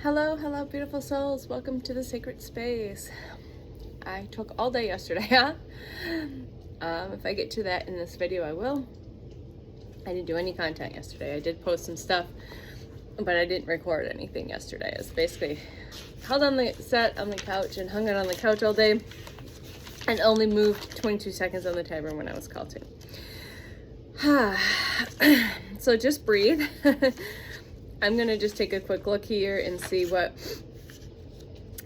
Hello, hello, beautiful souls. Welcome to the sacred space. I took all day yesterday, huh? If I get to that in this video, I will. I didn't do any content yesterday. I did post some stuff, but I didn't record anything yesterday. I was basically held on the set on the couch and hung out on the couch all day and only moved 22 seconds on the timer when I was called to. So just breathe. I'm gonna just take a quick look here and see what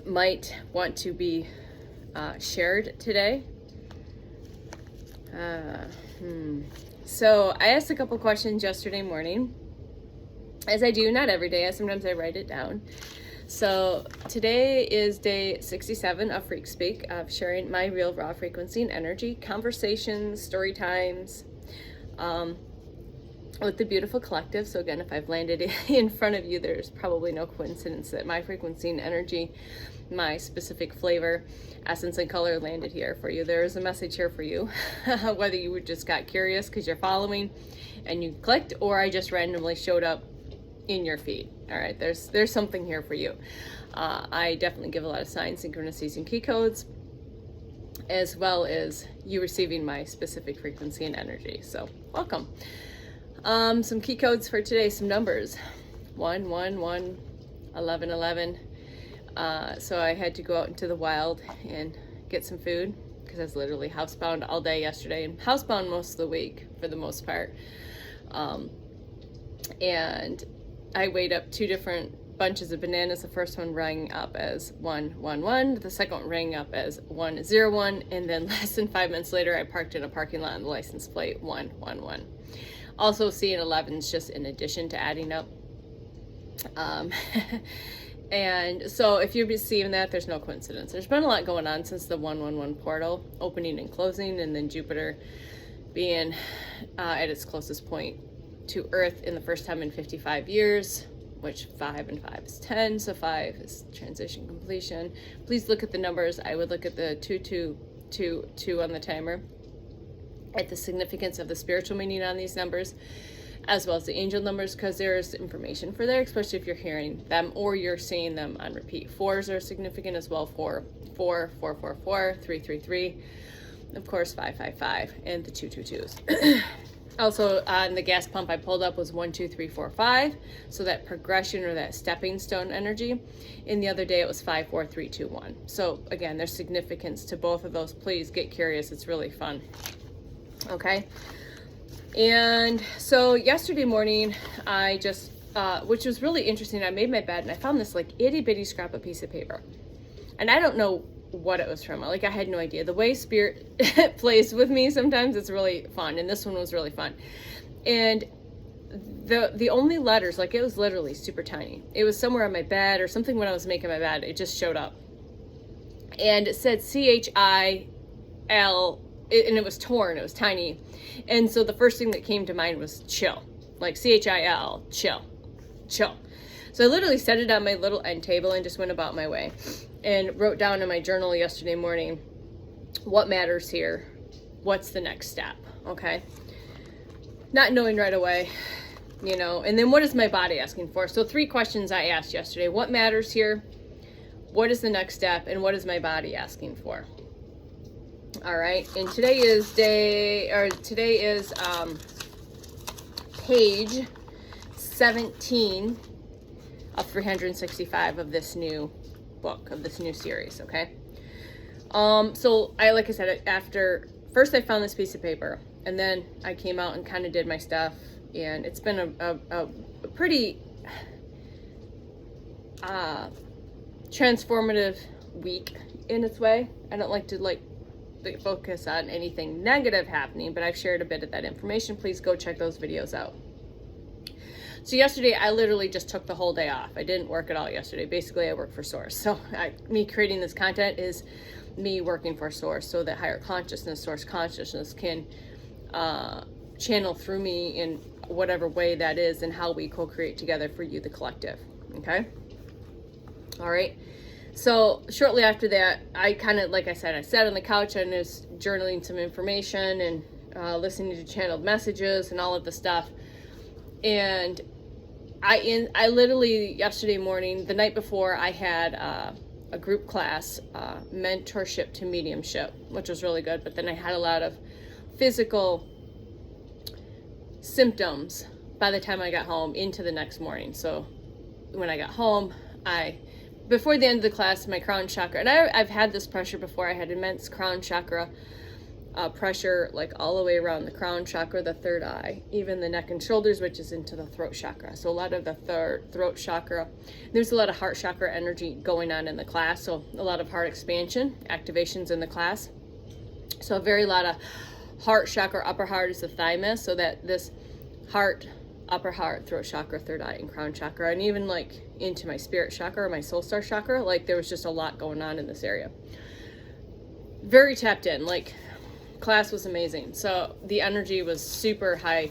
might want to be shared today. So I asked a couple questions yesterday morning, as I do, not every day. Sometimes I write it down. So today is day 67 of FreQSpeak, of sharing my real raw frequency and energy, conversations, story times, with the beautiful collective. So again, if I've landed in front of you, there's probably no coincidence that my frequency and energy, my specific flavor, essence, and color landed here for you. There is a message here for you, whether you just got curious because you're following and you clicked, or I just randomly showed up in your feed. All right, there's something here for you. I definitely give a lot of signs, synchronicities, and key codes, as well as you receiving my specific frequency and energy. So welcome. Some key codes for today, some numbers, 1, 1, 1, 11, 11. So I had to go out into the wild and get some food because I was literally housebound all day yesterday and housebound most of the week for the most part. And I weighed up 2 different bunches of bananas. The first one rang up as 111. The second one rang up as 101. And then less than 5 minutes later, I parked in a parking lot and the license plate 111. Also seeing 11s just in addition to adding up. And so if you're seeing that, there's no coincidence. There's been a lot going on since the 111 portal opening and closing, and then Jupiter being at its closest point to Earth in the first time in 55 years, which 5 and 5 is 10, so 5 is transition completion. Please look at the numbers. I would look at the 222 on the timer, at the significance of the spiritual meaning on these numbers, as well as the angel numbers, because there's information for there, especially if you're hearing them or you're seeing them on repeat. 4s are significant as well. 4, 4, 4, 4, 4, 3, 3, 3, of course 5, 5, 5, and the 222s. Also on the gas pump I pulled up was 1, 2, 3, 4, 5, so that progression or that stepping stone energy. And the other day it was 5, 4, 3, 2, 1. So again, there's significance to both of those. Please get curious, it's really fun. Okay, and so yesterday morning I just which was really interesting, I made my bed and I found this like itty bitty scrap of piece of paper, and I don't know what it was from. Like, I had no idea. The way spirit plays with me sometimes, it's really fun, and this one was really fun. And the only letters, like, it was literally super tiny. It was somewhere on my bed or something. When I was making my bed, it just showed up, and it said CHIL. And it was torn, it was tiny. And so the first thing that came to mind was chill, like CHIL, chill. So I literally set it on my little end table and just went about my way and wrote down in my journal yesterday morning, what matters here? What's the next step? Okay. Not knowing right away, you know, and then what is my body asking for? So 3 questions I asked yesterday. What matters here? What is the next step? And what is my body asking for? All right, and today is page 17 of 365 of this new book, of this new series. Okay, so like I said, after first I found this piece of paper, and then I came out and kind of did my stuff, and it's been a pretty transformative week in its way. I don't like to focus on anything negative happening, but I've shared a bit of that information. Please go check those videos out. So yesterday I literally just took the whole day off. I didn't work at all yesterday. Basically I work for Source. So me creating this content is me working for Source, so that higher consciousness, Source consciousness, can channel through me in whatever way that is, and how we co-create together for you, the collective. Okay, all right. So shortly after that, I kind of, like I said, I sat on the couch and was journaling some information and listening to channeled messages and all of the stuff. And I literally yesterday morning, the night before, I had a group class, mentorship to mediumship, which was really good. But then I had a lot of physical symptoms by the time I got home into the next morning. So when I got home, before the end of the class, my crown chakra, and I've had this pressure before. I had immense crown chakra pressure, like all the way around the crown chakra, the third eye, even the neck and shoulders, which is into the throat chakra. So a lot of the throat chakra, there's a lot of heart chakra energy going on in the class. So a lot of heart expansion activations in the class. So a very lot of heart chakra, upper heart is the thymus. So that this heart, upper heart, throat chakra, third eye, and crown chakra, and even like into my spirit chakra or my soul star chakra, like there was just a lot going on in this area. Very tapped in, like class was amazing. So the energy was super high.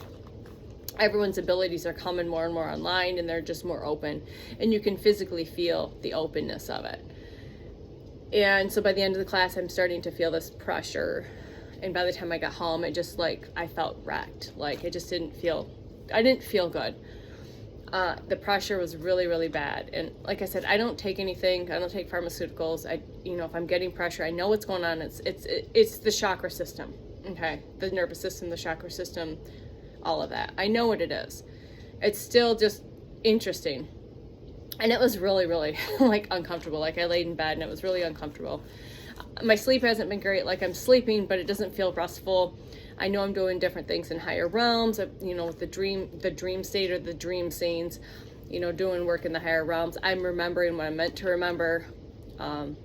Everyone's abilities are coming more and more online, and they're just more open, and you can physically feel the openness of it. And so by the end of the class, I'm starting to feel this pressure, and by the time I got home, it just like I felt wrecked. Like I didn't feel good. The pressure was really, really bad. And like I said, I don't take anything. I don't take pharmaceuticals. If I'm getting pressure, I know what's going on. It's the chakra system. Okay. The nervous system, the chakra system, all of that. I know what it is. It's still just interesting. And it was really, really like uncomfortable. Like I laid in bed and it was really uncomfortable. My sleep hasn't been great. Like I'm sleeping, but it doesn't feel restful. I know I'm doing different things in higher realms, with the dream state or the dream scenes, doing work in the higher realms. I'm remembering what I'm meant to remember. And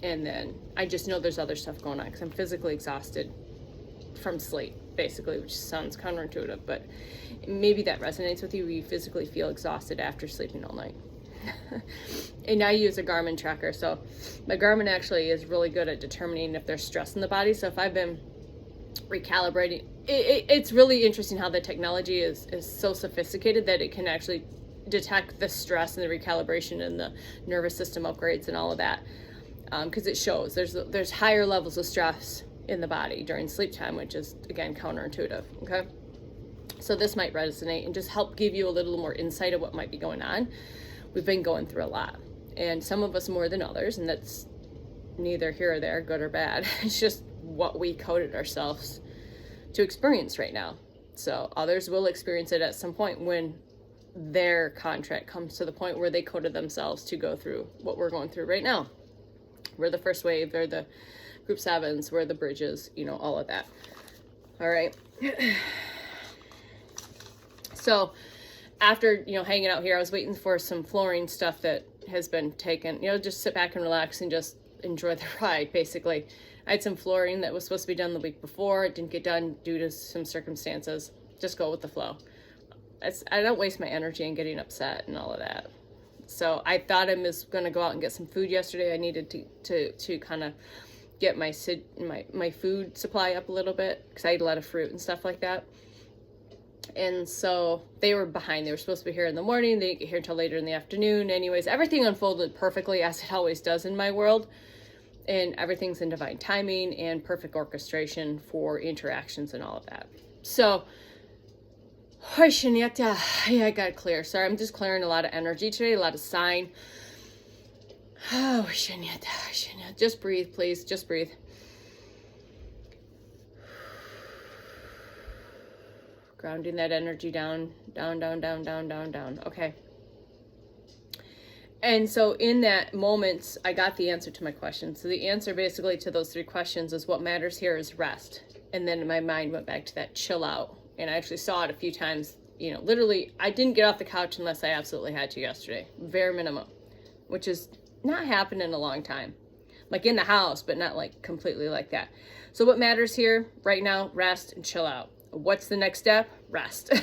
then I just know there's other stuff going on because I'm physically exhausted from sleep, basically, which sounds counterintuitive, but maybe that resonates with you. You physically feel exhausted after sleeping all night. And I use a Garmin tracker. So my Garmin actually is really good at determining if there's stress in the body. So if I've been recalibrating, it's really interesting how the technology is so sophisticated that it can actually detect the stress and the recalibration and the nervous system upgrades and all of that, because it shows there's higher levels of stress in the body during sleep time, which is again counterintuitive. Okay, so this might resonate and just help give you a little more insight of what might be going on. We've been going through a lot, and some of us more than others, and that's neither here or there, good or bad. It's just what we coded ourselves to experience right now. So others will experience it at some point when their contract comes to the point where they coded themselves to go through what we're going through right now. We're the first wave, they're the group sevens, we're the bridges, all of that. All right. So after, hanging out here, I was waiting for some flooring stuff that has been taken, just sit back and relax and just enjoy the ride, basically. I had some flooring that was supposed to be done the week before. It didn't get done due to some circumstances. Just go with the flow. I don't waste my energy in getting upset and all of that. So I thought I was going to go out and get some food yesterday. I needed to kind of get my food supply up a little bit because I ate a lot of fruit and stuff like that. And so they were behind. They were supposed to be here in the morning. They didn't get here until later in the afternoon. Anyways, everything unfolded perfectly as it always does in my world. And everything's in divine timing and perfect orchestration for interactions and all of that. So, I got clear. Sorry, I'm just clearing a lot of energy today, a lot of sign. Just breathe, please. Just breathe. Grounding that energy down. Okay. And so in that moment, I got the answer to my question. So the answer basically to those 3 questions is what matters here is rest. And then my mind went back to that chill out. And I actually saw it a few times, literally, I didn't get off the couch unless I absolutely had to yesterday. Bare minimum, which is not happened in a long time. Like in the house, but not like completely like that. So what matters here right now, rest and chill out. What's the next step? Rest.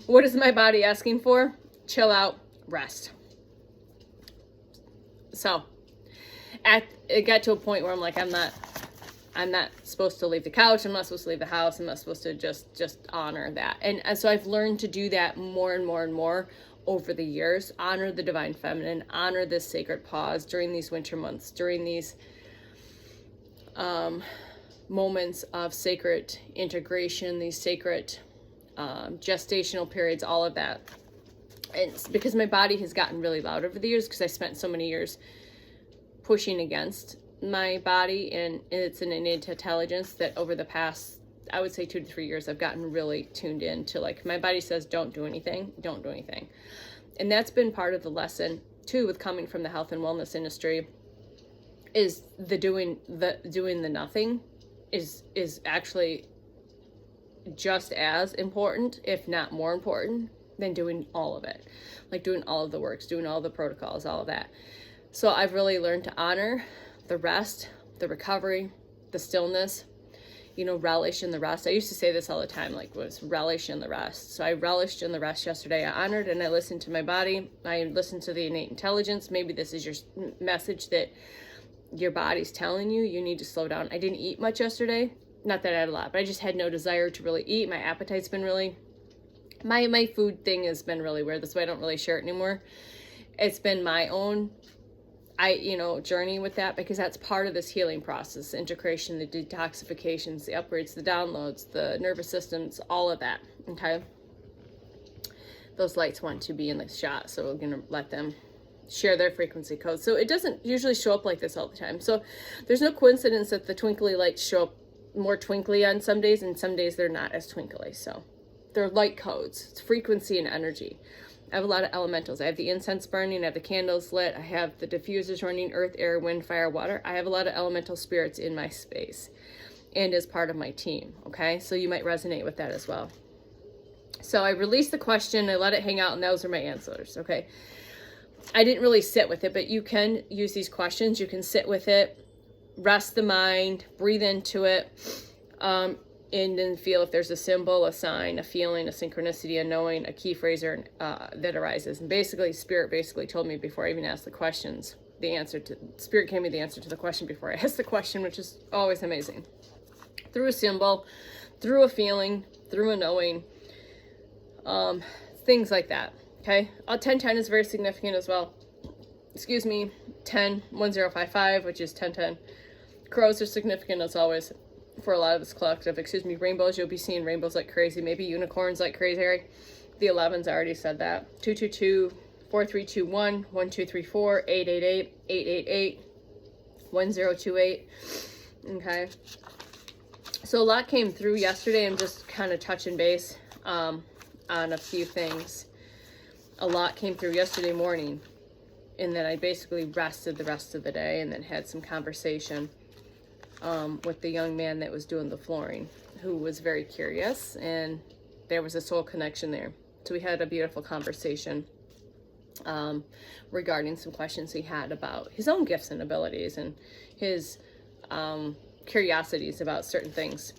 What is my body asking for? Chill out, rest. So it got to a point where I'm like, I'm not supposed to leave the couch. I'm not supposed to leave the house. I'm not supposed to just honor that. And so I've learned to do that more and more and more over the years. Honor the divine feminine, honor this sacred pause during these winter months, during these moments of sacred integration, these sacred gestational periods, all of that. It's because my body has gotten really loud over the years because I spent so many years pushing against my body, and it's an innate intelligence that over the past, I would say 2 to 3 years, I've gotten really tuned in to, like, my body says don't do anything, don't do anything. And that's been part of the lesson too with coming from the health and wellness industry, is the doing the nothing is actually just as important, if not more important, than doing all of it. Like doing all of the works, doing all the protocols, all of that. So I've really learned to honor the rest, the recovery, the stillness, you know, relish in the rest. I used to say this all the time, like, was relish in the rest. So I relished in the rest yesterday. I honored and I listened to my body. I listened to the innate intelligence. Maybe this is your message that your body's telling you you need to slow down. I didn't eat much yesterday. Not that I had a lot, but I just had no desire to really eat. My appetite's been really, my food thing has been really weird. That's why I don't really share it anymore. It's been my own, journey with that, because that's part of this healing process, integration, the detoxifications, the upgrades, the downloads, the nervous systems, all of that. Okay. Those lights want to be in the shot, so we're going to let them share their frequency code. So it doesn't usually show up like this all the time. So there's no coincidence that the twinkly lights show up more twinkly on some days, and some days they're not as twinkly. So they're light codes. It's frequency and energy. I have a lot of elementals. I have the incense burning, I have the candles lit, I have the diffusers running, earth, air, wind, fire, water. I have a lot of elemental spirits in my space and as part of my team, okay? So you might resonate with that as well. So I released the question, I let it hang out, and those are my answers, okay? I didn't really sit with it, but you can use these questions. You can sit with it, rest the mind, breathe into it, and then feel if there's a symbol, a sign, a feeling, a synchronicity, a knowing, a key phrase that arises. And basically, Spirit basically told me before I even asked the questions, Spirit gave me the answer to the question before I asked the question, which is always amazing. Through a symbol, through a feeling, through a knowing, things like that. Okay, 1010 is very significant as well. Excuse me, 101055, which is 1010. Crows are significant as always for a lot of this collective. Rainbows, you'll be seeing rainbows like crazy. Maybe unicorns like crazy. The 11s, I already said that. 222, 4321, 1234, 888, 888, 1028. Okay. So a lot came through yesterday. I'm just kind of touching base on a few things. A lot came through yesterday morning, and then I basically rested the rest of the day and then had some conversation with the young man that was doing the flooring, who was very curious, and there was a soul connection there. So we had a beautiful conversation regarding some questions he had about his own gifts and abilities and his curiosities about certain things.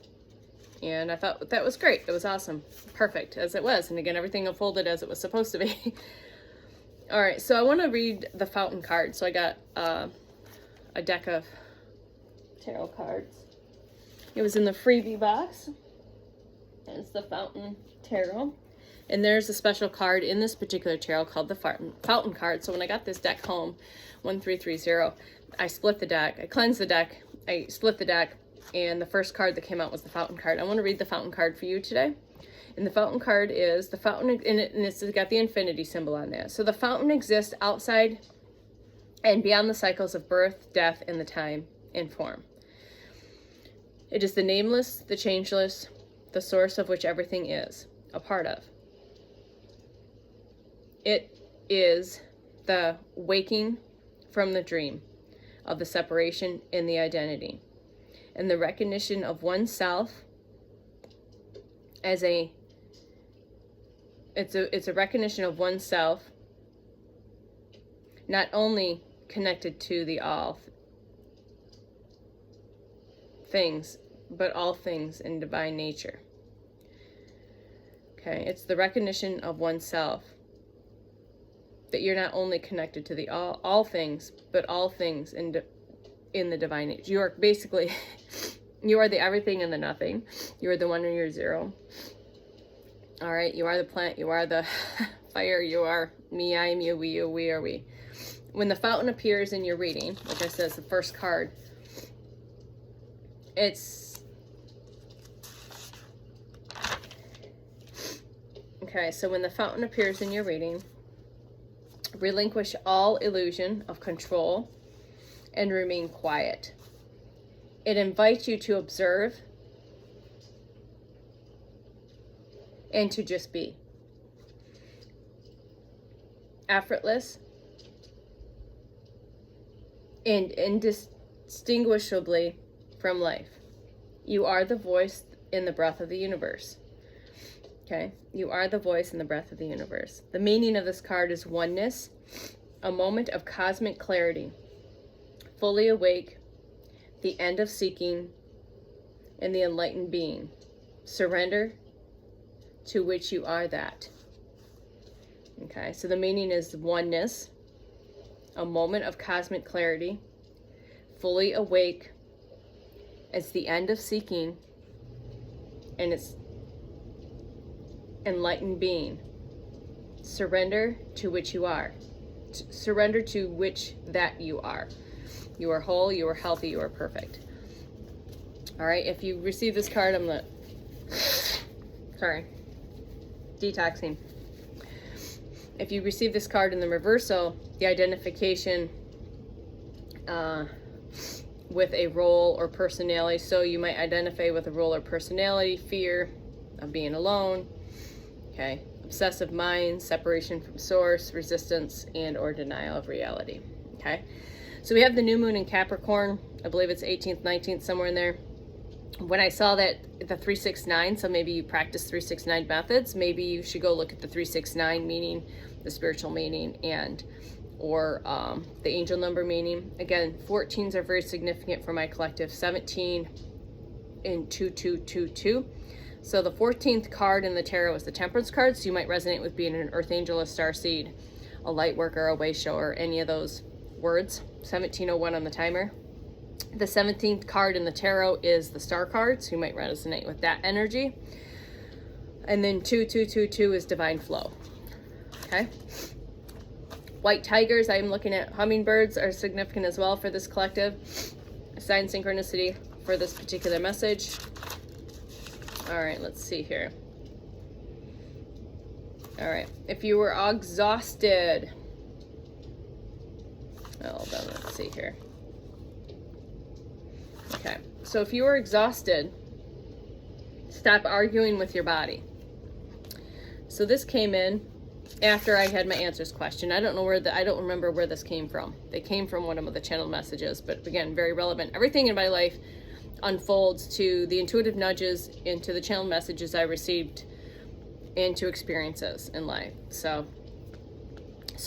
And I thought that was great. It was awesome. Perfect, as it was. And again, everything unfolded as it was supposed to be. All right, so I want to read the fountain card. So I got a deck of tarot cards. It was in the freebie box. And it's the Fountain Tarot. And there's a special card in this particular tarot called the Fountain card. So when I got this deck home, 1330, I split the deck. I cleansed the deck. I split the deck. And the first card that came out was the Fountain card. I want to read the Fountain card for you today. And the Fountain card is the fountain, and it's got the infinity symbol on there. So the fountain exists outside and beyond the cycles of birth, death, and the time and form. It is the nameless, the changeless, the source of which everything is a part of. It is the waking from the dream of the separation in the identity, and the recognition of oneself as it's a recognition of oneself, not only connected to the all things, but all things in divine nature. Okay, it's the recognition of oneself, that you're not only connected to the all things, but all things in the divine nature. You are basically, you are the everything and the nothing. You are the one and you're zero. All right, you are the plant, you are the fire, you are me, I am you, we are we. When the fountain appears in your reading, like I said, the first card, it's, okay, so when the fountain appears in your reading, Relinquish all illusion of control and remain quiet. It invites you to observe and to just be. Effortless and indistinguishably from life. You are the voice in the breath of the universe. Okay? You are the voice in the breath of the universe. The meaning of this card is oneness, a moment of cosmic clarity, fully awake, the end of seeking, and the enlightened being. Surrender to which you are that. Okay, so the meaning is oneness, a moment of cosmic clarity, fully awake, it's the end of seeking, and it's enlightened being. Surrender to which you are. Surrender to which that you are. You are whole, you are healthy, you are perfect. All right, if you receive this card, I'm not, detoxing. If you receive this card in the reversal, the identification with a role or personality. So you might identify with a role or personality, fear of being alone, okay, obsessive mind, separation from source, resistance, and or denial of reality. Okay, so we have the new moon in Capricorn. I believe it's 18th, 19th, somewhere in there. When I saw that, the 369, so maybe you practice 369 methods, maybe you should go look at the 369 meaning, the spiritual meaning, and or the angel number meaning. Again, 14s are very significant for my collective, 17 and 2222. So the 14th card in the tarot is the Temperance card, so you might resonate with being an earth angel, a starseed, a light worker, a way shower, any of those words. 1701 on the timer. The 17th card in the tarot is the Star card, so you might resonate with that energy. And then 2222 is divine flow. Okay. White tigers, I'm looking at hummingbirds, are significant as well for this collective. Sign synchronicity for this particular message. All right, let's see here. All right, if you were exhausted, hold on, let's see here. Okay, so if you were exhausted, stop arguing with your body. So this came in after I had my answers question. I don't remember where this came from. They came from one of the channel messages, but again, very relevant. Everything in my life unfolds to the intuitive nudges, into the channel messages I received, and to experiences in life. So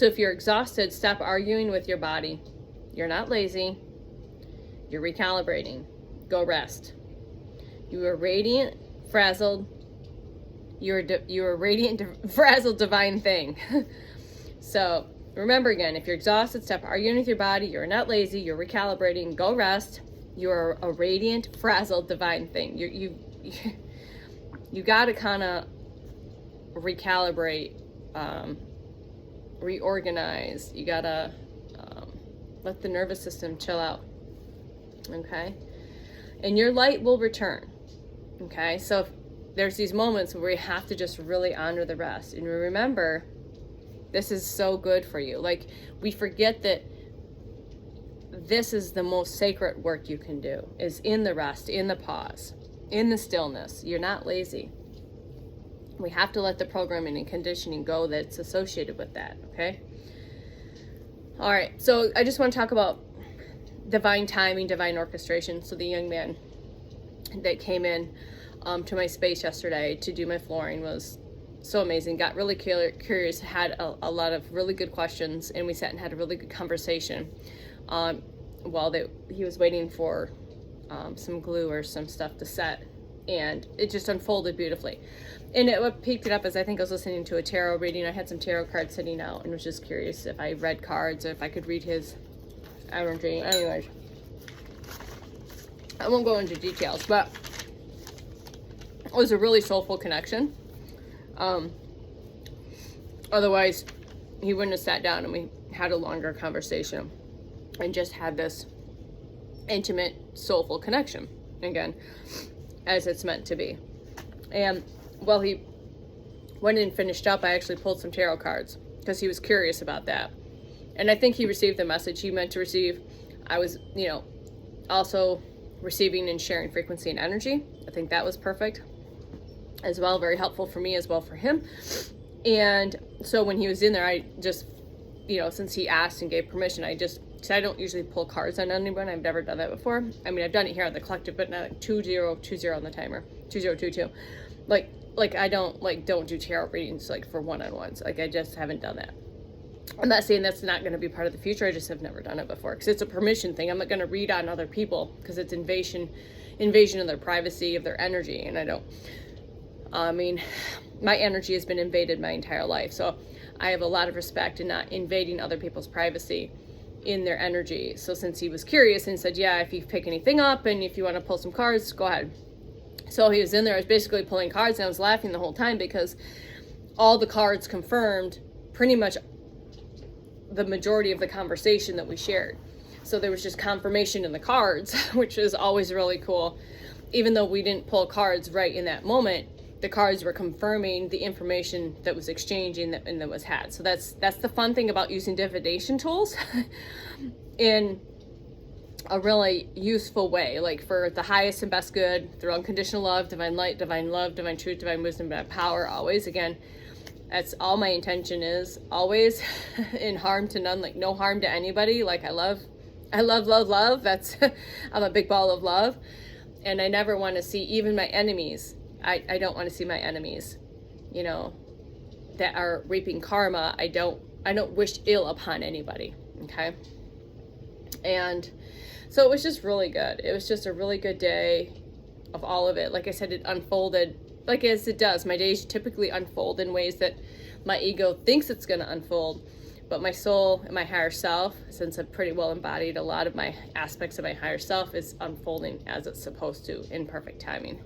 if you're exhausted, stop arguing with your body. You're not lazy. You're recalibrating. Go rest. You are radiant, frazzled. You're a radiant, frazzled, divine thing. So remember again, if you're exhausted, stop arguing with your body. You're not lazy. You're recalibrating. Go rest. You're a radiant, frazzled, divine thing. You got to kind of recalibrate, reorganize. You got to let the nervous system chill out. Okay? And your light will return. Okay? So if there's these moments where we have to just really honor the rest. And remember, this is so good for you. Like, we forget that this is the most sacred work you can do, is in the rest, in the pause, in the stillness. You're not lazy. We have to let the programming and conditioning go that's associated with that, okay? All right, so I just want to talk about divine timing, divine orchestration. So the young man that came in to my space yesterday to do my flooring was so amazing. Got really curious, had a lot of really good questions, and we sat and had a really good conversation while he was waiting for some glue or some stuff to set, and it just unfolded beautifully. And what picked it up is I think I was listening to a tarot reading. I had some tarot cards sitting out and was just curious if I read cards or if I could read his energy. Anyways, I won't go into details, but it was a really soulful connection. Otherwise, he wouldn't have sat down and we had a longer conversation and just had this intimate, soulful connection, again, as it's meant to be. And while he went and finished up, I actually pulled some tarot cards. because he was curious about that. And I think he received the message he meant to receive. I was, you know, also receiving and sharing frequency and energy. I think that was perfect as well. Very helpful for me as well for him. And so when he was in there, I just, you know, since he asked and gave permission, because I don't usually pull cards on anyone. I've never done that before. I mean, I've done it here on the collective, but not like 2020 on the timer, 2022. Like I don't do tarot readings like for one-on-ones. Like I just haven't done that. I'm not saying that's not going to be part of the future. I just have never done it before because it's a permission thing. I'm not going to read on other people because it's invasion of their privacy, of their energy. And I don't, I mean, my energy has been invaded my entire life. So I have a lot of respect in not invading other people's privacy in their energy. So since he was curious and said, yeah, if you pick anything up and if you want to pull some cards, go ahead. So he was in there. I was basically pulling cards and I was laughing the whole time because all the cards confirmed pretty much the majority of the conversation that we shared. So there was just confirmation in the cards, which is always really cool. Even though we didn't pull cards right in that moment, the cards were confirming the information that was exchanging and that was had. So that's the fun thing about using divination tools in a really useful way, like for the highest and best good, through unconditional love, divine light, divine love, divine truth, divine wisdom, divine power, always. Again, that's all my intention is, always in harm to none, like no harm to anybody. Like I love, love. That's, I'm a big ball of love. And I never want to see even my enemies. I don't want to see my enemies, you know, that are reaping karma. I don't wish ill upon anybody. Okay. And so it was just really good. It was just a really good day of all of it. Like I said, it unfolded like as it does. My days typically unfold in ways that my ego thinks it's going to unfold, but my soul and my higher self, since I've pretty well embodied a lot of my aspects of my higher self, is unfolding as it's supposed to in perfect timing.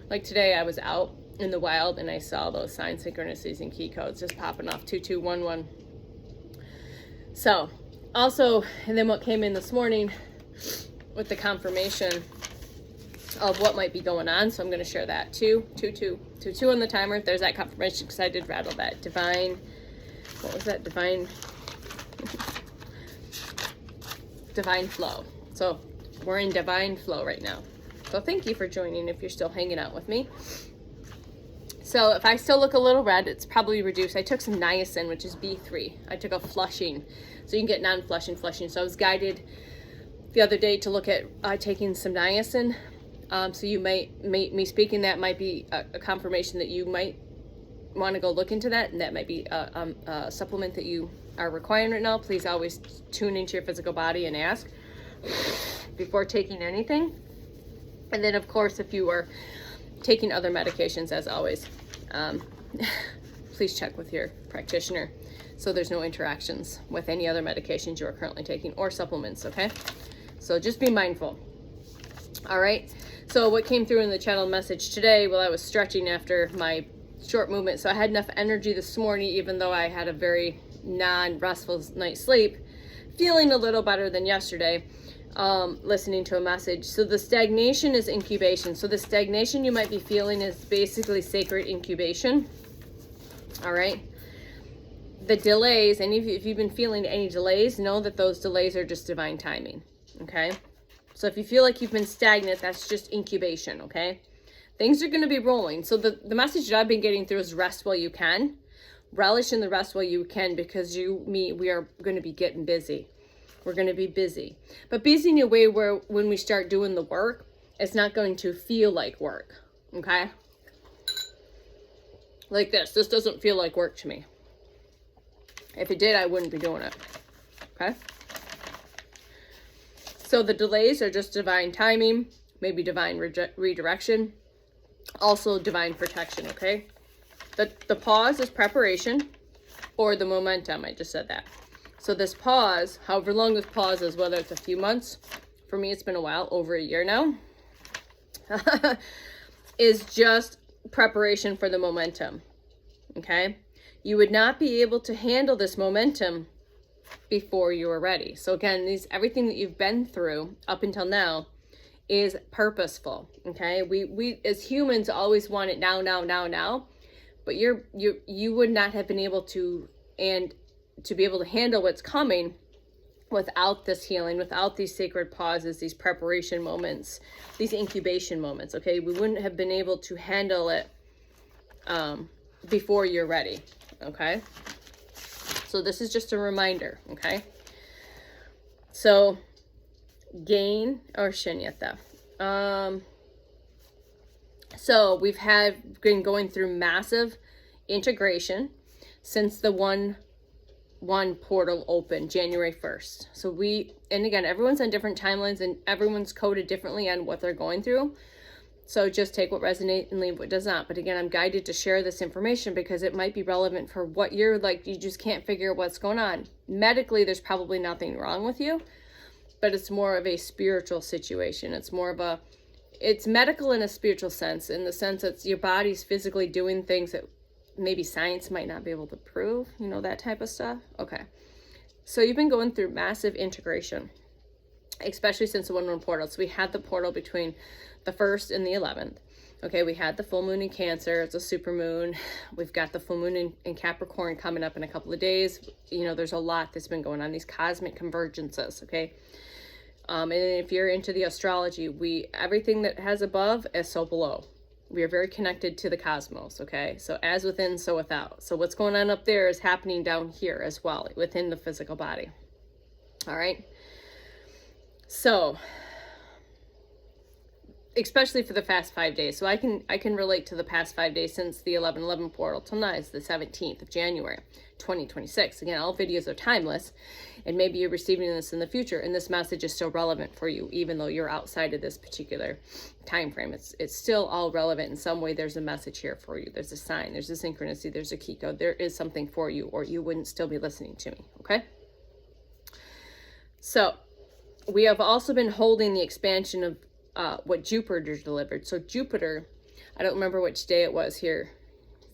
Like today I was out in the wild and I saw those sign synchronicities and key codes just popping off 2211. So also, and then what came in this morning with the confirmation of what might be going on. So I'm going to share that too. 2222 on the timer. There's that confirmation because I did rattle that. Divine, what was that? Divine flow. So we're in divine flow right now. So thank you for joining if you're still hanging out with me. So if I still look a little red, it's probably reduced. I took some niacin, which is B3. I took a flushing. So you can get non-flushing, flushing. So I was guided the other day to look at taking some niacin. So you me speaking that might be a confirmation that you might want to go look into that, and that might be a supplement that you are requiring right now. Please always tune into your physical body and ask before taking anything. And then of course, if you are taking other medications, as always, please check with your practitioner so there's no interactions with any other medications you are currently taking or supplements, okay? So just be mindful. All right, so what came through in the channel message today, well, I was stretching after my short movement, so I had enough energy this morning, even though I had a very non-restful night's sleep, feeling a little better than yesterday, listening to a message. So the stagnation is incubation. So the stagnation you might be feeling is basically sacred incubation. All right. The delays, and if you've been feeling any delays, know that those delays are just divine timing. Okay. So if you feel like you've been stagnant, that's just incubation. Okay. Things are going to be rolling. So the message that I've been getting through is rest while you can. Relish in the rest while you can, because we are going to be getting busy. We're going to be busy, but busy in a way where when we start doing the work, it's not going to feel like work. Okay. Like this doesn't feel like work to me. If it did, I wouldn't be doing it. Okay. So the delays are just divine timing, maybe divine redirection, also divine protection. Okay. The pause is preparation or the momentum. I just said that. So this pause, however long this pause is, whether it's a few months, for me it's been a while, over a year now, is just preparation for the momentum. Okay? You would not be able to handle this momentum before you are ready. So again, everything that you've been through up until now is purposeful. Okay? We as humans always want it now, but you would not have been able to, and to be able to handle what's coming without this healing, without these sacred pauses, these preparation moments, these incubation moments, okay? We wouldn't have been able to handle it before you're ready, okay? So this is just a reminder, okay? So, gain or Shinyata. So we've been going through massive integration since the 1/1 portal opened January 1st. So and again, everyone's on different timelines and everyone's coded differently on what they're going through. So just take what resonates and leave what does not. But again, I'm guided to share this information because it might be relevant for what you're like. You just can't figure out what's going on. Medically, there's probably nothing wrong with you, but it's more of a spiritual situation. It's medical in a spiritual sense, in the sense that your body's physically doing things that maybe science might not be able to prove, you know, that type of stuff. Okay. So you've been going through massive integration, especially since the 1/1 portal. So we had the portal between the 1st and the 11th. Okay, we had the full moon in Cancer. It's a super moon. We've got the full moon in Capricorn coming up in a couple of days. You know, there's a lot that's been going on, these cosmic convergences, okay? And if you're into the astrology, everything that has above is so below. We are very connected to the cosmos, okay? So as within, so without. So what's going on up there is happening down here as well, within the physical body. All right? So, especially for the past 5 days. So I can relate to the past 5 days since the 11/11 portal till now is the 17th of January, 2026. Again, all videos are timeless, and maybe you're receiving this in the future, and this message is still relevant for you, even though you're outside of this particular time frame. It's still all relevant in some way. There's a message here for you. There's a sign. There's a synchronicity. There's a key code. There is something for you, or you wouldn't still be listening to me, okay? So we have also been holding the expansion of what Jupiter delivered. So Jupiter, I don't remember which day it was here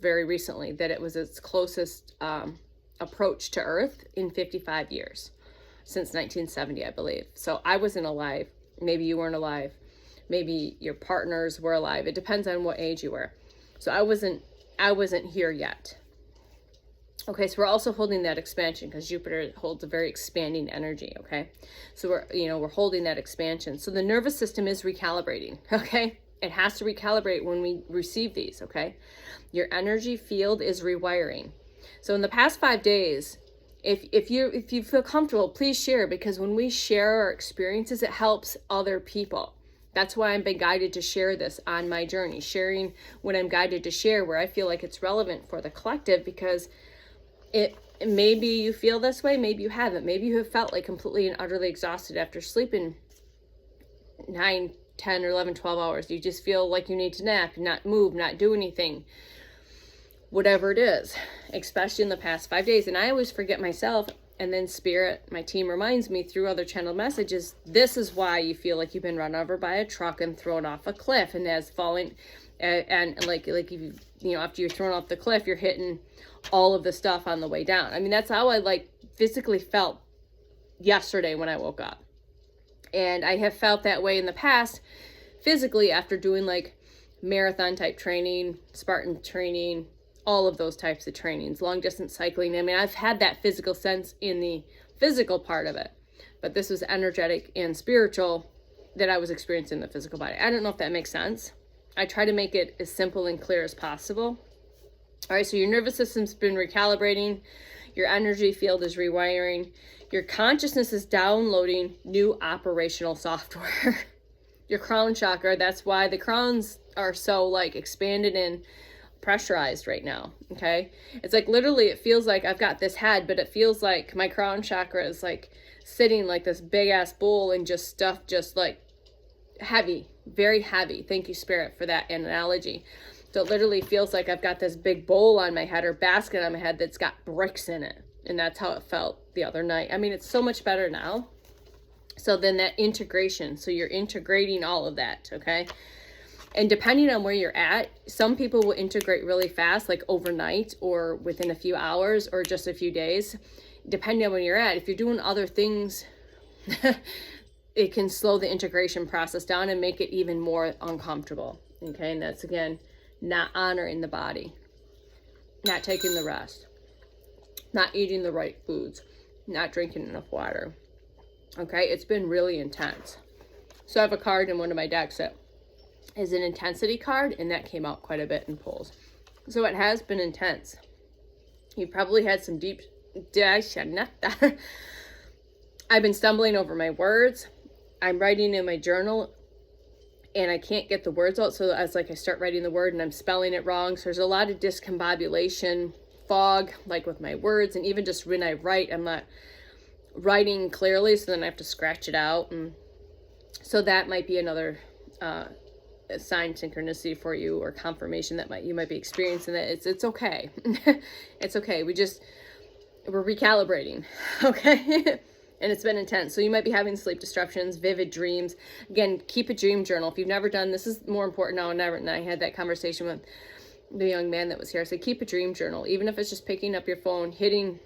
very recently, that it was its closest approach to Earth in 55 years, since 1970, I believe. So I wasn't alive. Maybe you weren't alive. Maybe your partners were alive. It depends on what age you were. So I wasn't here yet. Okay, so we're also holding that expansion because Jupiter holds a very expanding energy, okay? So we're holding that expansion. So the nervous system is recalibrating, okay? It has to recalibrate when we receive these, okay? Your energy field is rewiring. So in the past 5 days, if you feel comfortable, please share, because when we share our experiences, it helps other people. That's why I'm being guided to share this on my journey, sharing what I'm guided to share where I feel like it's relevant for the collective, because maybe you feel this way, maybe you haven't. Maybe you have felt like completely and utterly exhausted after sleeping 9, 10, or 11, 12 hours. You just feel like you need to nap, not move, not do anything. Whatever it is, especially in the past 5 days. And I always forget myself, and then Spirit, my team, reminds me through other channeled messages, this is why you feel like you've been run over by a truck and thrown off a cliff, and as falling, and like if you know, after you're thrown off the cliff, you're hitting all of the stuff on the way down. I mean, that's how I physically felt yesterday when I woke up. And I have felt that way in the past physically after doing marathon type training, Spartan training, all of those types of trainings, long distance cycling. I mean, I've had that physical sense in the physical part of it, but this was energetic and spiritual that I was experiencing in the physical body. I don't know if that makes sense. I try to make it as simple and clear as possible. All right, so your nervous system's been recalibrating, your energy field is rewiring, your consciousness is downloading new operational software. Your crown chakra, that's why the crowns are so expanded and pressurized right now, okay? It's literally, it feels like I've got this head, but it feels like my crown chakra is sitting like this big ass bowl and just stuff heavy, very heavy. Thank you, Spirit, for that analogy. So it literally feels like I've got this big bowl on my head or basket on my head that's got bricks in it. And that's how it felt the other night. I mean, it's so much better now. So then that integration, so you're integrating all of that, okay? And depending on where you're at, some people will integrate really fast, overnight or within a few hours or just a few days. Depending on where you're at, if you're doing other things, it can slow the integration process down and make it even more uncomfortable, okay? And that's, again, not honoring the body, not taking the rest. not eating the right foods, not drinking enough water. Okay, it's been really intense. So I have a card in one of my decks that is an intensity card, and that came out quite a bit in polls. So it has been intense. You probably had some deep... I've been stumbling over my words. I'm writing in my journal and I can't get the words out. So as like I start writing the word and I'm spelling it wrong. So there's a lot of discombobulation, fog, like with my words. And even just when I write, I'm not writing clearly. So then I have to scratch it out. And so that might be another sign, synchronicity for you, or confirmation that you might be experiencing that. It's okay. It's okay. We're recalibrating. Okay. And it's been intense. So you might be having sleep disruptions, vivid dreams. Again, keep a dream journal. If you've never done this, is more important now than ever. And I had that conversation with the young man that was here. I said, keep a dream journal. Even if it's just picking up your phone, hitting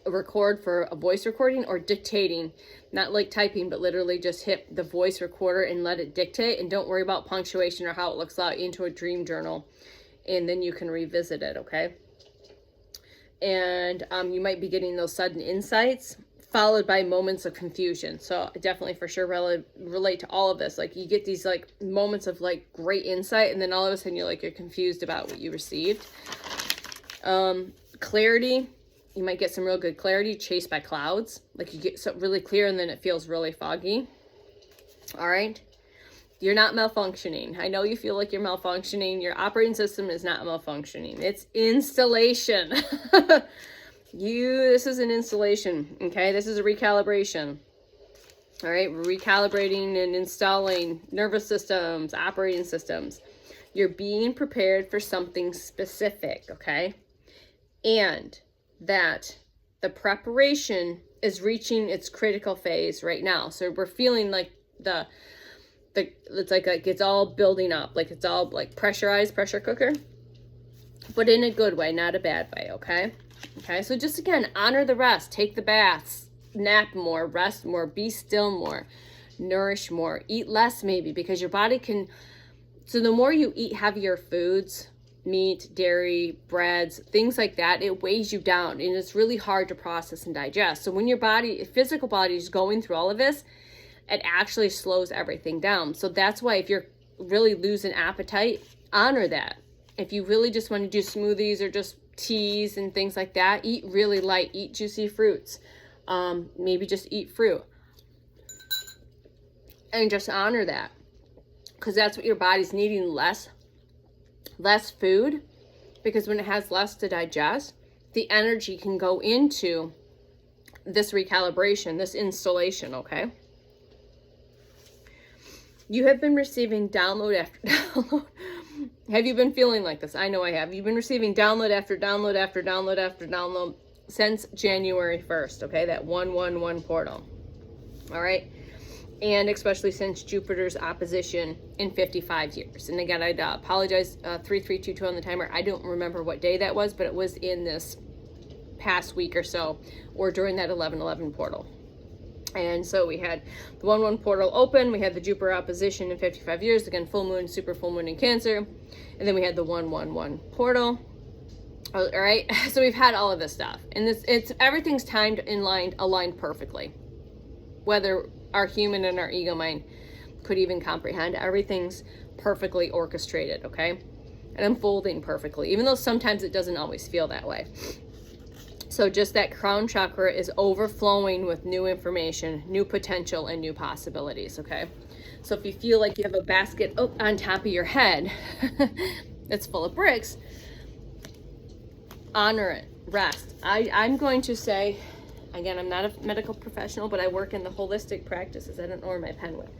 a record for a voice recording, or dictating, not like typing, but literally just hit the voice recorder and let it dictate. And don't worry about punctuation or how it looks out, into a dream journal. And then you can revisit it, okay? And you might be getting those sudden insights, followed by moments of confusion. So definitely for sure relate to all of this. Like you get these like moments of like great insight, and then all of a sudden you're confused about what you received. Clarity, you might get some real good clarity, chased by clouds. Like you get so really clear and then it feels really foggy. All right. You're not malfunctioning. I know you feel like you're malfunctioning. Your operating system is not malfunctioning. It's installation. This is an installation, okay? This is a recalibration. All right, we're recalibrating and installing nervous systems, operating systems. You're being prepared for something specific, okay? And that the preparation is reaching its critical phase right now. So we're feeling like it's like it's all building up, like it's all like pressurized, pressure cooker, but in a good way, not a bad way, okay? Okay, so just again, honor the rest, take the baths, nap more, rest more, be still more, nourish more, eat less maybe, because your body can, so the more you eat heavier foods, meat, dairy, breads, things like that, it weighs you down and it's really hard to process and digest. So when your physical body is going through all of this, it actually slows everything down. So that's why if you're really losing appetite, honor that. If you really just want to do smoothies or just teas and things like that, eat really light, eat juicy fruits, maybe just eat fruit and just honor that, because that's what your body's needing, less food, because when it has less to digest, the energy can go into this recalibration, this installation. Okay, you have been receiving download after download. Have you been feeling like this? I know I have. You've been receiving download after download after download after download since January 1st, okay? That 111 portal, all right? And especially since Jupiter's opposition in 55 years. And again, I'd apologize, 3322 on the timer. I don't remember what day that was, but it was in this past week or so, or during that 1111 portal. And so we had the 1-1 portal open. We had the Jupiter opposition in 55 years. Again, full moon, super full moon in Cancer. And then we had the 1-1-1 portal. All right. So we've had all of this stuff. And everything's timed in line, aligned perfectly. Whether our human and our ego mind could even comprehend, everything's perfectly orchestrated, okay? And unfolding perfectly, even though sometimes it doesn't always feel that way. So just that crown chakra is overflowing with new information, new potential, and new possibilities, okay? So if you feel like you have a basket on top of your head that's full of bricks, honor it, rest. I'm going to say, again, I'm not a medical professional, but I work in the holistic practices. I don't know where my pen went.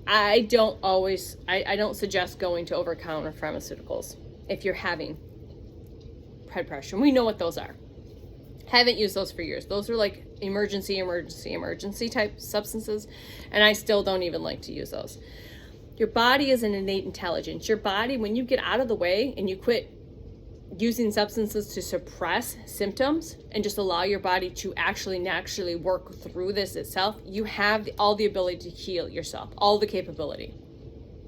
I don't suggest going to over-counter pharmaceuticals if you're having blood pressure. We know what those are. Haven't used those for years. Those are like emergency type substances, and I still don't even like to use those. Your body is an innate intelligence. Your body, when you get out of the way and you quit using substances to suppress symptoms and just allow your body to actually naturally work through this itself, you have all the ability to heal yourself, all the capability,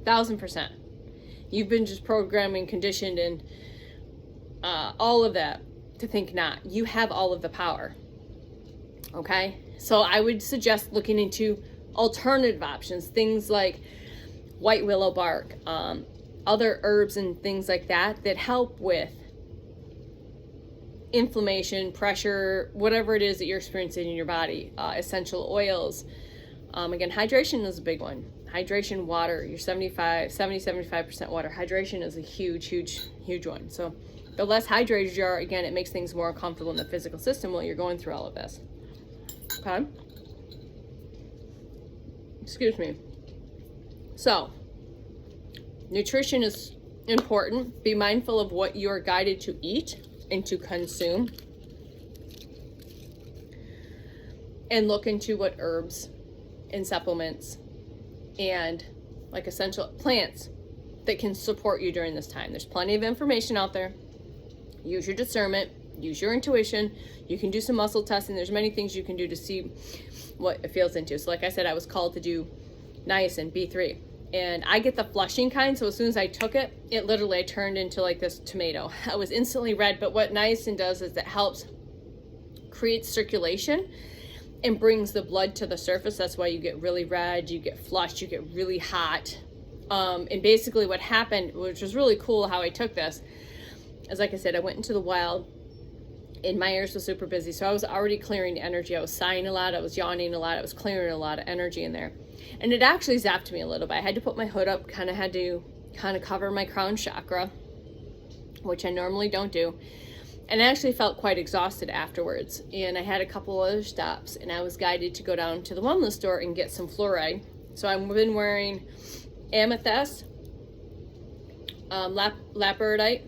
1000%. You've been just programming, conditioned, and all of that to think not. You have all of the power. Okay? So I would suggest looking into alternative options, things like white willow bark, other herbs and things like that that help with inflammation, pressure, whatever it is that you're experiencing in your body. Essential oils. Again, hydration is a big one. Hydration, water, your 75% water. Hydration is a huge one. So the less hydrated you are, again, it makes things more uncomfortable in the physical system while you're going through all of this. Okay? Excuse me. So, nutrition is important. Be mindful of what you're guided to eat and to consume. And look into what herbs and supplements and like essential plants that can support you during this time. There's plenty of information out there. Use your discernment, use your intuition. You can do some muscle testing. There's many things you can do to see what it feels into. So like I said, I was called to do niacin B3, and I get the flushing kind. So as soon as I took it, it literally, I turned into like this tomato. I was instantly red. But what niacin does is it helps create circulation and brings the blood to the surface. That's why you get really red, you get flushed, you get really hot. And basically what happened, which was really cool how I took this, is like I said, I went into the wild and my ears were super busy. So I was already clearing energy. I was sighing a lot, I was yawning a lot, I was clearing a lot of energy in there. And it actually zapped me a little bit. I had to put my hood up, had to cover my crown chakra, which I normally don't do. And I actually felt quite exhausted afterwards. And I had a couple other stops, and I was guided to go down to the wellness store and get some fluoride. So I've been wearing amethyst, labradorite,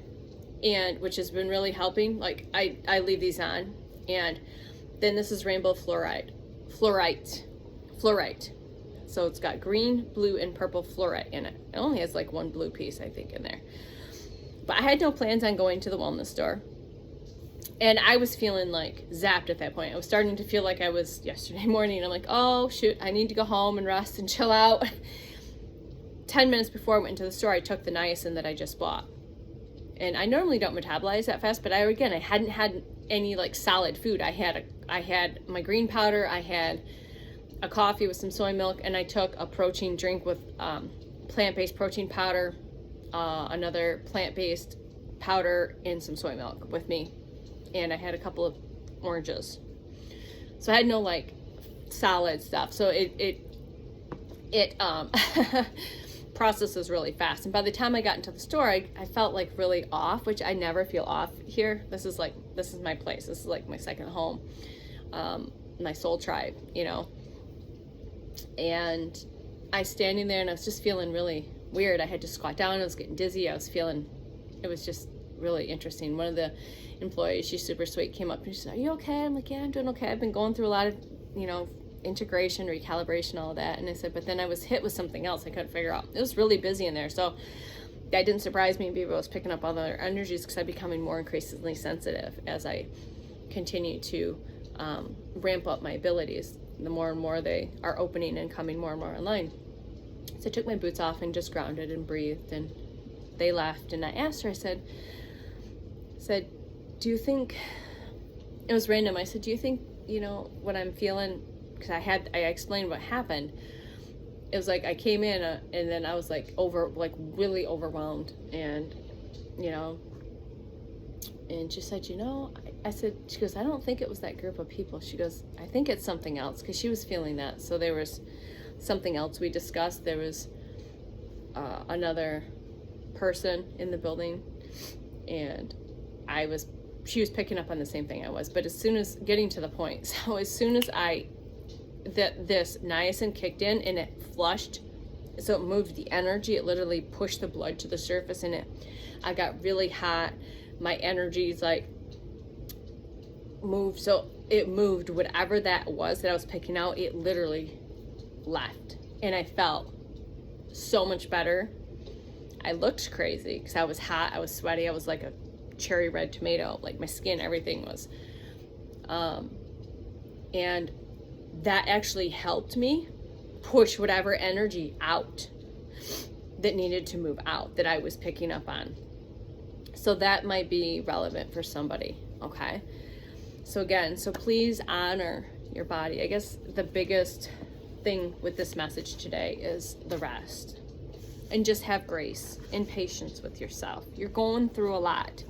and which has been really helping. Like I leave these on. And then this is rainbow fluorite. So it's got green, blue, and purple fluorite in it. It only has like one blue piece, I think, in there. But I had no plans on going to the wellness store. And I was feeling like zapped at that point. I was starting to feel like I was yesterday morning. I'm like, oh shoot, I need to go home and rest and chill out. 10 minutes before I went into the store, I took the niacin that I just bought. And I normally don't metabolize that fast, but I hadn't had any like solid food. I had my green powder, I had a coffee with some soy milk, and I took a protein drink with plant-based protein powder, another plant-based powder, and some soy milk with me. And I had a couple of oranges. So I had no like solid stuff. So it processes really fast. And by the time I got into the store, I felt like really off, which I never feel off here. This is my place. This is like my second home, my soul tribe, you know. And I was standing there and I was just feeling really weird. I had to squat down. I was getting dizzy. It was just really interesting. One of the employees, she's super sweet, came up and she said, "Are you okay?" I'm like, "Yeah, I'm doing okay. I've been going through a lot of, integration, recalibration, all of that." And I said, but then I was hit with something else I couldn't figure out. It was really busy in there. So that didn't surprise me. Maybe I was picking up all the other energies because I'm becoming more increasingly sensitive as I continue to ramp up my abilities. The more and more they are opening and coming more and more online. So I took my boots off and just grounded and breathed, and they left. And I asked her, I said, "Do you think," it was random, I said, "Do you think, what I'm feeling," because I explained what happened. It was like I came in and then I was like really overwhelmed, and and she said, I said, she goes, "I don't think it was that group of people." She goes, "I think it's something else," because she was feeling that. So there was something else we discussed. There was another person in the building, and she was picking up on the same thing I was. But as soon as getting to the point, so as soon as this niacin kicked in and it flushed, so it moved the energy, it literally pushed the blood to the surface, and I got really hot. My energies moved, so it moved whatever that was that I was picking out. It literally left, and I felt so much better. I looked crazy because I was hot, I was sweaty, I was like a cherry red tomato, like my skin, everything was, and that actually helped me push whatever energy out that needed to move out that I was picking up on. So that might be relevant for somebody. Okay. So again, so please honor your body. I guess the biggest thing with this message today is the rest. And just have grace and patience with yourself. You're going through a lot.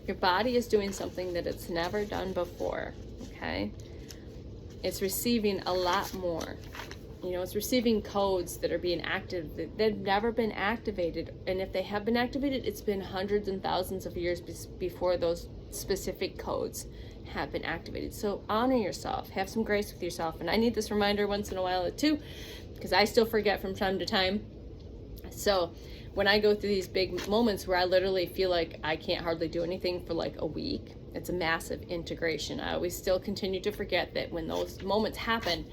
Your body is doing something that it's never done before, okay? It's receiving a lot more. You know, it's receiving codes that are being active. They've never been activated. And if they have been activated, it's been hundreds and thousands of years before those specific codes have been activated. So honor yourself. Have some grace with yourself. And I need this reminder once in a while too, because I still forget from time to time. So when I go through these big moments where I literally feel like I can't hardly do anything for like a week, it's a massive integration. I always still continue to forget that when those moments happen,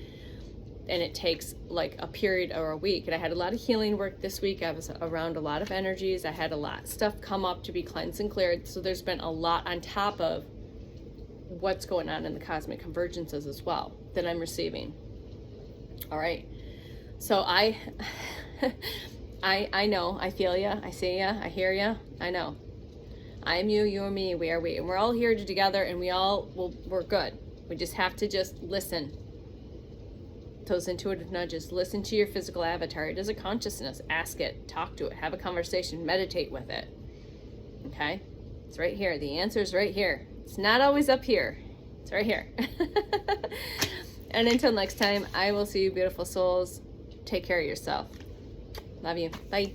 and it takes like a period or a week. And I had a lot of healing work this week. I was around a lot of energies. I had a lot of stuff come up to be cleansed and cleared. So there's been a lot on top of what's going on in the cosmic convergences as well that I'm receiving. All right. So I know, I feel ya, I see ya, I hear ya, I know. I am you, you are me, we are we. And we're all here together, and we're good. We just have to just listen. Those intuitive nudges. Listen to your physical avatar. It is a consciousness. Ask it, talk to it, have a conversation, meditate with it. Okay? It's right here. The answer is right here. It's not always up here. It's right here. And until next time, I will see you, beautiful souls. Take care of yourself. Love you. Bye.